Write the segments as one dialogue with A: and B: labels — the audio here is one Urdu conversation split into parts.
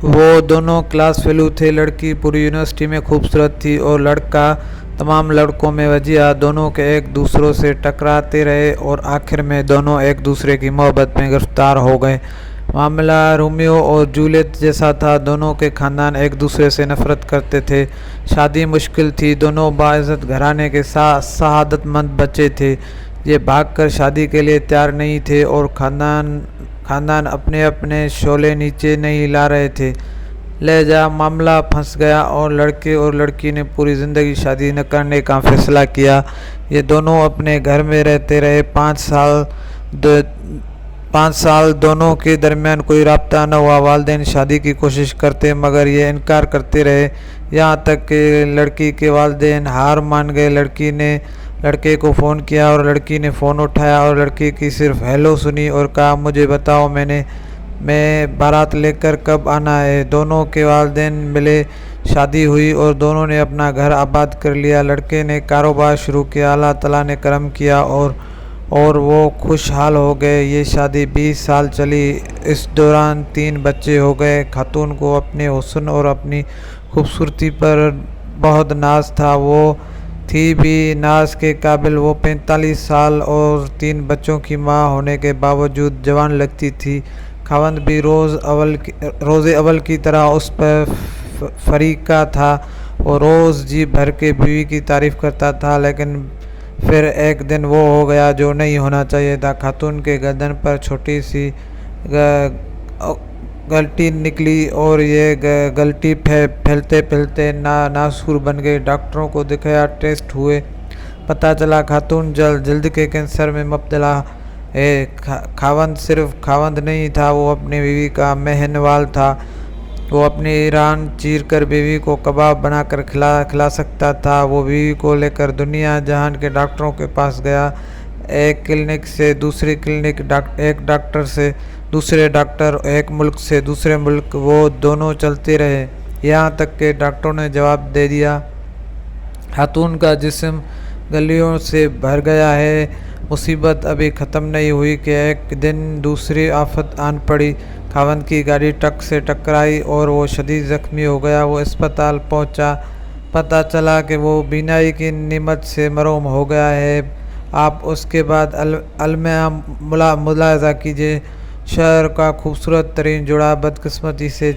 A: وہ دونوں کلاس فیلو تھے۔ لڑکی پوری یونیورسٹی میں خوبصورت تھی اور لڑکا تمام لڑکوں میں وجیہہ۔ دونوں کے ایک دوسروں سے ٹکراتے رہے اور آخر میں دونوں ایک دوسرے کی محبت میں گرفتار ہو گئے۔ معاملہ رومیو اور جولیٹ جیسا تھا۔ دونوں کے خاندان ایک دوسرے سے نفرت کرتے تھے۔ شادی مشکل تھی۔ دونوں باعزت گھرانے کے سعادت مند بچے تھے۔ یہ بھاگ کر شادی کے لیے تیار نہیں تھے اور خاندان اپنے اپنے شعلے نیچے نہیں لا رہے تھے، لہذا معاملہ پھنس گیا اور لڑکے اور لڑکی نے پوری زندگی شادی نہ کرنے کا فیصلہ کیا۔ یہ دونوں اپنے گھر میں رہتے رہے۔ 5 سال دونوں کے درمیان کوئی رابطہ نہ ہوا۔ والدین شادی کی کوشش کرتے مگر یہ انکار کرتے رہے، یہاں تک کہ لڑکی کے والدین ہار مان گئے۔ لڑکی نے لڑکے کو فون کیا اور لڑکی نے فون اٹھایا اور لڑکے کی صرف ہیلو سنی اور کہا، مجھے بتاؤ میں بارات لے کر کب آنا ہے۔ دونوں کے والدین ملے، شادی ہوئی اور دونوں نے اپنا گھر آباد کر لیا۔ لڑکے نے کاروبار شروع کیا، اللہ تعالیٰ نے کرم کیا اور وہ خوشحال ہو گئے۔ یہ شادی 20 سال چلی۔ اس دوران 3 بچے ہو گئے۔ خاتون کو اپنے حسن اور اپنی خوبصورتی پر بہت ناز تھا۔ وہ تھی بھی ناز کے قابل۔ وہ 45 سال اور 3 بچوں کی ماں ہونے کے باوجود جوان لگتی تھی۔ خاوند بھی روز اول کی طرح اس پر فریقہ تھا۔ وہ روز جی بھر کے بیوی کی تعریف کرتا تھا، لیکن پھر ایک دن وہ ہو گیا جو نہیں ہونا چاہیے تھا۔ خاتون کے گردن پر چھوٹی سی گلٹی نکلی اور یہ گلٹی پھیلتے پھیلتے ناسور بن گئی۔ ڈاکٹروں کو دکھایا، ٹیسٹ ہوئے، پتہ چلا خاتون جلد کے کینسر میں مبتلا ہے۔ خاوند صرف خاوند نہیں تھا، وہ اپنی بیوی کا مہنوال تھا۔ وہ اپنی ایران چیر کر بیوی کو کباب بنا کر کھلا سکتا تھا۔ وہ بیوی کو لے کر دنیا جہان کے ڈاکٹروں کے پاس گیا، ایک کلینک سے دوسری کلینک، ایک ڈاکٹر سے دوسرے ڈاکٹر، ایک ملک سے دوسرے ملک۔ وہ دونوں چلتے رہے یہاں تک کہ ڈاکٹروں نے جواب دے دیا، خاتون کا جسم گلیوں سے بھر گیا ہے۔ مصیبت ابھی ختم نہیں ہوئی کہ ایک دن دوسری آفت آن پڑی۔ خاوند کی گاڑی ٹرک سے ٹکرائی اور وہ شدید زخمی ہو گیا۔ وہ اسپتال پہنچا، پتہ چلا کہ وہ بینائی کی نعمت سے محروم ہو گیا ہے۔ آپ اس کے بعد المیہ ملاحظہ کیجیے، شہر کا خوبصورت ترین جوڑا بدقسمتی سے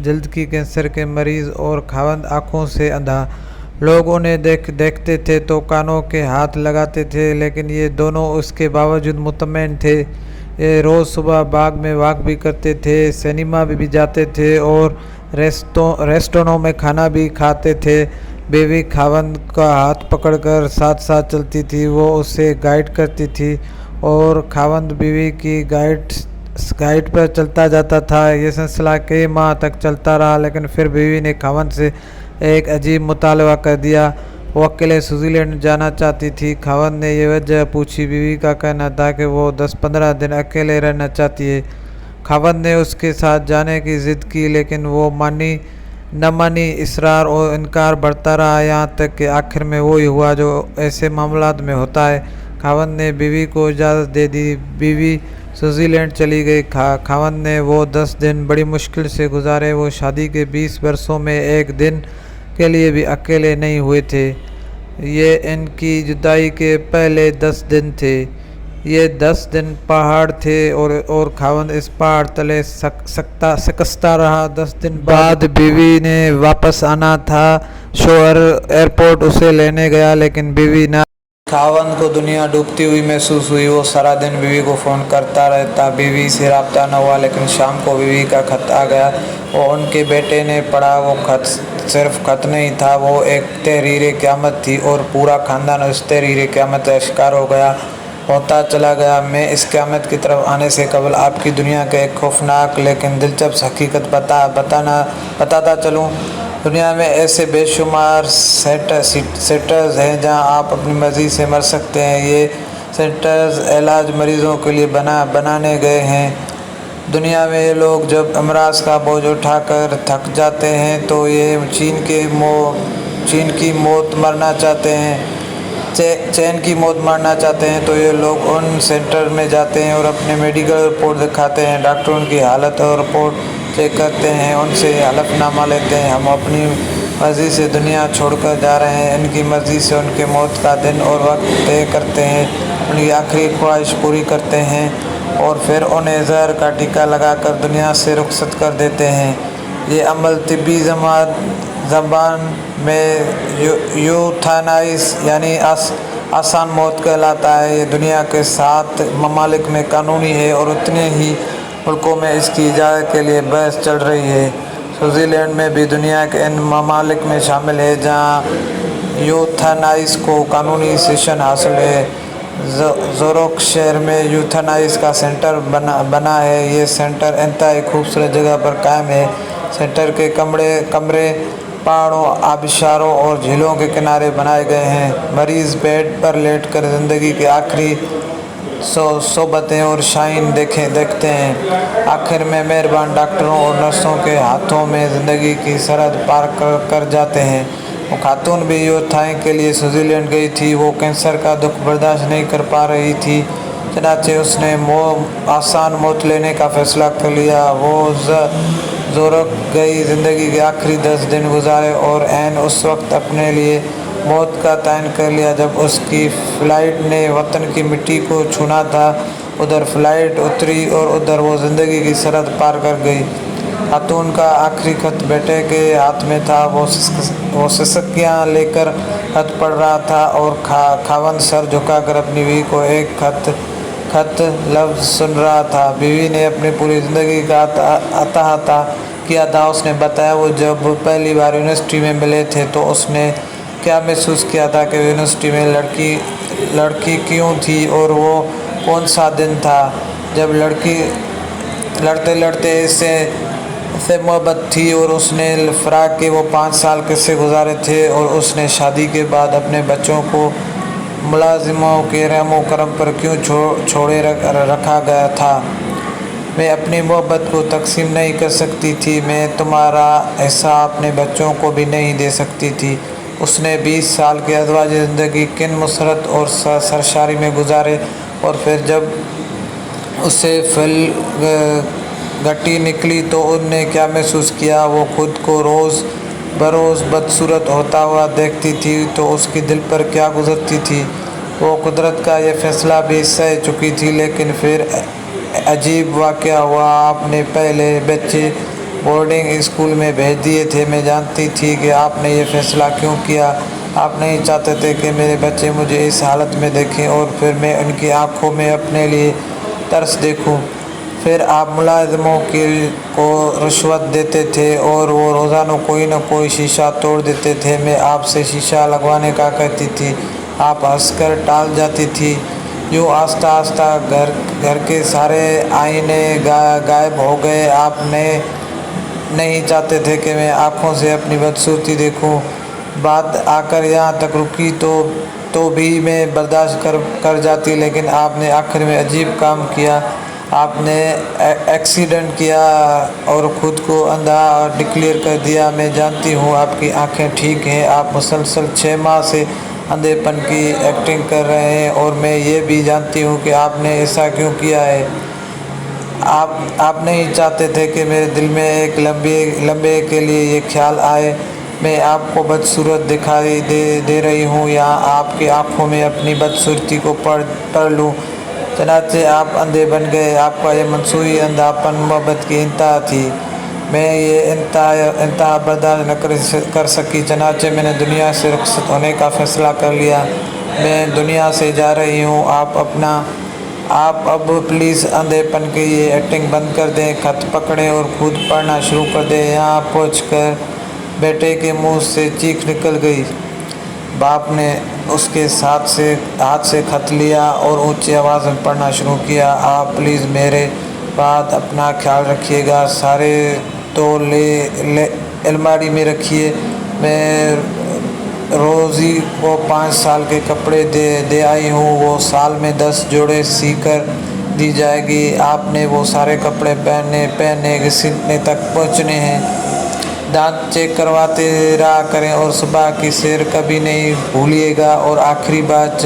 A: جلد کی کینسر کے مریض اور خاوند آنکھوں سے اندھا۔ لوگ انہیں دیکھتے تھے تو کانوں کے ہاتھ لگاتے تھے، لیکن یہ دونوں اس کے باوجود مطمئن تھے۔ یہ روز صبح باغ میں واک بھی کرتے تھے، سینما بھی جاتے تھے اور ریسٹورانوں میں کھانا بھی کھاتے تھے۔ بیوی خاوند کا ہاتھ پکڑ کر ساتھ ساتھ چلتی تھی، وہ اسے گائیڈ کرتی تھی اور خاوند بیوی کی گائیڈ پر چلتا جاتا تھا۔ یہ سلسلہ کئی ماہ تک چلتا رہا، لیکن پھر بیوی نے خاوند سے ایک عجیب مطالبہ کر دیا۔ وہ اکیلے سوئٹزرلینڈ جانا چاہتی تھی۔ خاوند نے یہ وجہ پوچھی۔ بیوی کا کہنا تھا کہ وہ 10-15 دن اکیلے رہنا چاہتی ہے۔ خاوند نے اس کے ساتھ جانے کی ضد کی، لیکن وہ نہ مانی۔ اصرار اور انکار بڑھتا رہا، یہاں تک کہ آخر میں وہی ہوا جو ایسے معاملات میں ہوتا ہے۔ خاوند نے بیوی کو اجازت دے دی۔ بیوی سوئٹزرلینڈ چلی گئی۔ خاوند نے وہ 10 دن بڑی مشکل سے گزارے۔ وہ شادی کے 20 برسوں میں ایک دن کے لیے بھی اکیلے نہیں ہوئے تھے۔ یہ ان کی جدائی کے پہلے 10 دن تھے۔ یہ 10 دن پہاڑ تھے اور خاوند اس پہاڑ تلے سکستا رہا۔ 10 دن بعد بیوی نے واپس آنا تھا۔ شوہر ایئرپورٹ اسے لینے گیا، لیکن بیوی نہ۔ خاوند کو دنیا ڈوبتی ہوئی محسوس ہوئی۔ وہ سارا دن بیوی کو فون کرتا رہتا، بیوی سے رابطہ نہ ہوا، لیکن شام کو بیوی کا خط آ گیا۔ وہ ان کے بیٹے نے پڑھا۔ وہ خط صرف خط نہیں تھا، وہ ایک تحریر قیامت تھی اور پورا خاندان اس تحریر قیامت کا شکار ہو گیا، ہوتا چلا گیا۔ میں اس قیامت کی طرف آنے سے قبل آپ کی دنیا کا ایک خوفناک لیکن دلچسپ حقیقت بتاتا چلوں۔ دنیا میں ایسے بے شمار سینٹرز ہیں جہاں آپ اپنی مرضی سے مر سکتے ہیں۔ یہ سینٹرز علاج مریضوں کے لیے بنانے گئے ہیں۔ دنیا میں یہ لوگ جب امراض کا بوجھ اٹھا کر تھک جاتے ہیں تو یہ چین کی موت مرنا چاہتے ہیں تو یہ لوگ ان سینٹر میں جاتے ہیں اور اپنے میڈیکل رپورٹ دکھاتے ہیں۔ ڈاکٹر ان کی حالت اور رپورٹ چیک کرتے ہیں، ان سے حلف نامہ لیتے ہیں۔ ہم اپنی مرضی سے دنیا چھوڑ کر جا رہے ہیں، ان کی مرضی سے ان کے موت کا دن اور وقت طے کرتے ہیں، ان کی آخری خواہش پوری کرتے ہیں اور پھر انہیں زہر کا ٹیکہ لگا کر دنیا سے رخصت کر دیتے ہیں۔ یہ عمل طبی زبان میں یوتھانائز یعنی آسان موت کہلاتا ہے۔ یہ دنیا کے 7 ممالک میں قانونی ہے اور اتنے ہی ملکوں میں اس کی اجازت کے لیے بحث چل رہی ہے۔ سوئٹزر لینڈ میں بھی دنیا کے ان ممالک میں شامل ہے جہاں یوتھانائز کو قانونی حیثیت حاصل ہے۔ زورخ شہر میں یوتھانائز کا سینٹر بنا ہے۔ یہ سینٹر انتہائی خوبصورت جگہ پر قائم ہے۔ سینٹر کے کمرے پہاڑوں، آبشاروں اور جھیلوں کے کنارے بنائے گئے ہیں۔ مریض بیڈ پر لیٹ کر زندگی کی آخری صحبتیں اور شائن دیکھتے ہیں۔ آخر میں مہربان ڈاکٹروں اور نرسوں کے ہاتھوں میں زندگی کی سرحد پار کر جاتے ہیں۔ وہ خاتون بھی یوتھائن کے لیے سوئٹزر لینڈ گئی تھی۔ وہ کینسر کا دکھ برداشت نہیں کر پا رہی تھی، چنانچہ اس نے آسان موت لینے کا فیصلہ کر لیا۔ وہ زورخ گئی، زندگی کے آخری 10 دن گزارے اور عین اس وقت اپنے لیے موت کا تعین کر لیا جب اس کی فلائٹ نے وطن کی مٹی کو چھونا تھا۔ ادھر فلائٹ اتری اور ادھر وہ زندگی کی سرحد پار کر گئی۔ خاتون کا آخری خط بیٹے کے ہاتھ میں تھا۔ وہ سسکیاں لے کر خط پڑھ رہا تھا اور خاوند سر جھکا کر اپنی بیوی کو ایک خط لفظ سن رہا تھا۔ بیوی نے اپنی پوری زندگی کا احاطہ کیا تھا۔ اس نے بتایا وہ جب پہلی بار یونیورسٹی میں ملے تھے تو اس نے کیا محسوس کیا تھا کہ یونیورسٹی میں لڑکی کیوں تھی اور وہ کون سا دن تھا جب لڑتے لڑتے اسے محبت تھی اور اس نے فراق کے وہ 5 سال کیسے گزارے تھے اور اس نے شادی کے بعد اپنے بچوں کو ملازموں کے رحم و کرم پر کیوں چھوڑے رکھا گیا تھا۔ میں اپنی محبت کو تقسیم نہیں کر سکتی تھی، میں تمہارا حصہ اپنے بچوں کو بھی نہیں دے سکتی تھی۔ اس نے 20 سال کی ازدواجی زندگی کن مسرت اور سرشاری میں گزارے اور پھر جب اسے پھل گھٹی نکلی تو انہوں نے کیا محسوس کیا۔ وہ خود کو روز بروز بدصورت ہوتا ہوا دیکھتی تھی تو اس کے دل پر کیا گزرتی تھی۔ وہ قدرت کا یہ فیصلہ بھی سہ چکی تھی، لیکن پھر عجیب واقعہ ہوا۔ آپ نے پہلے بچے بورڈنگ اسکول میں بھیج دیے تھے۔ میں جانتی تھی کہ آپ نے یہ فیصلہ کیوں کیا۔ آپ نہیں چاہتے تھے کہ میرے بچے مجھے اس حالت میں دیکھیں اور پھر میں ان کی آنکھوں میں اپنے لیے ترس دیکھوں۔ پھر آپ ملازموں کو رشوت دیتے تھے اور وہ روزانہ کوئی نہ کوئی شیشہ توڑ دیتے تھے۔ میں آپ سے شیشہ لگوانے کا کہتی تھی، آپ ہنس کر ٹال جاتی تھی۔ یوں آہستہ آہستہ گھر کے سارے آئینے غائب ہو گئے۔ آپ نہیں چاہتے تھے کہ میں آنکھوں سے اپنی بدصورتی دیکھوں۔ بات آ کر یہاں تک رکی تو بھی میں برداشت کر جاتی، لیکن آپ نے آخر میں عجیب کام کیا۔ آپ نے ایکسیڈنٹ کیا اور خود کو اندھا ڈکلیئر کر دیا۔ میں جانتی ہوں آپ کی آنکھیں ٹھیک ہیں، آپ مسلسل 6 ماہ سے اندھے پن کی ایکٹنگ کر رہے ہیں اور میں یہ بھی جانتی ہوں کہ آپ نے ایسا کیوں کیا ہے۔ آپ نہیں چاہتے تھے کہ میرے دل میں ایک لمحے کے لیے یہ خیال آئے میں آپ کو بدصورت دکھائی دے رہی ہوں یا آپ کی آنکھوں میں اپنی بدصورتی کو پڑھ لوں۔ چنانچہ آپ اندھے بن گئے۔ آپ کا یہ مصنوعی اندھا پن محبت کی انتہا تھی۔ میں یہ انتہا برداشت نہ کر سکی، چنانچہ میں نے دنیا سے رخصت ہونے کا فیصلہ کر لیا۔ میں دنیا سے جا رہی ہوں۔ آپ اب پلیز اندھے پن کی یہ ایکٹنگ بند کر دیں، خط پکڑیں اور خود پڑھنا شروع کر دیں۔ یہاں پہنچ کر بیٹے کے منہ سے چیخ نکل گئی۔ باپ نے اس کے ہاتھ سے خط لیا اور اونچی آواز میں پڑھنا شروع کیا۔ آپ پلیز میرے بعد اپنا خیال رکھیے گا، سارے تولے الماری میں رکھیے۔ میں روزی کو 5 سال کے کپڑے دے آئی ہوں، وہ سال میں 10 جوڑے سی کر دی جائے گی۔ آپ نے وہ سارے کپڑے پہننے گھسیٹنے تک پہنچنے ہیں۔ دانت چیک کرواتے رہا کریں اور صبح کی سیر کبھی نہیں بھولیے گا۔ اور آخری بات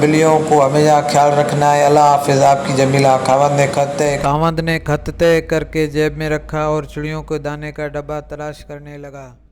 A: بلیوں کو ہمیشہ خیال رکھنا ہے۔ اللہ حافظ، آپ کی جمیلہ۔ خاوند نے خط طے کر کے جیب میں رکھا اور چڑیوں کے دانے کا ڈبہ تلاش کرنے لگا۔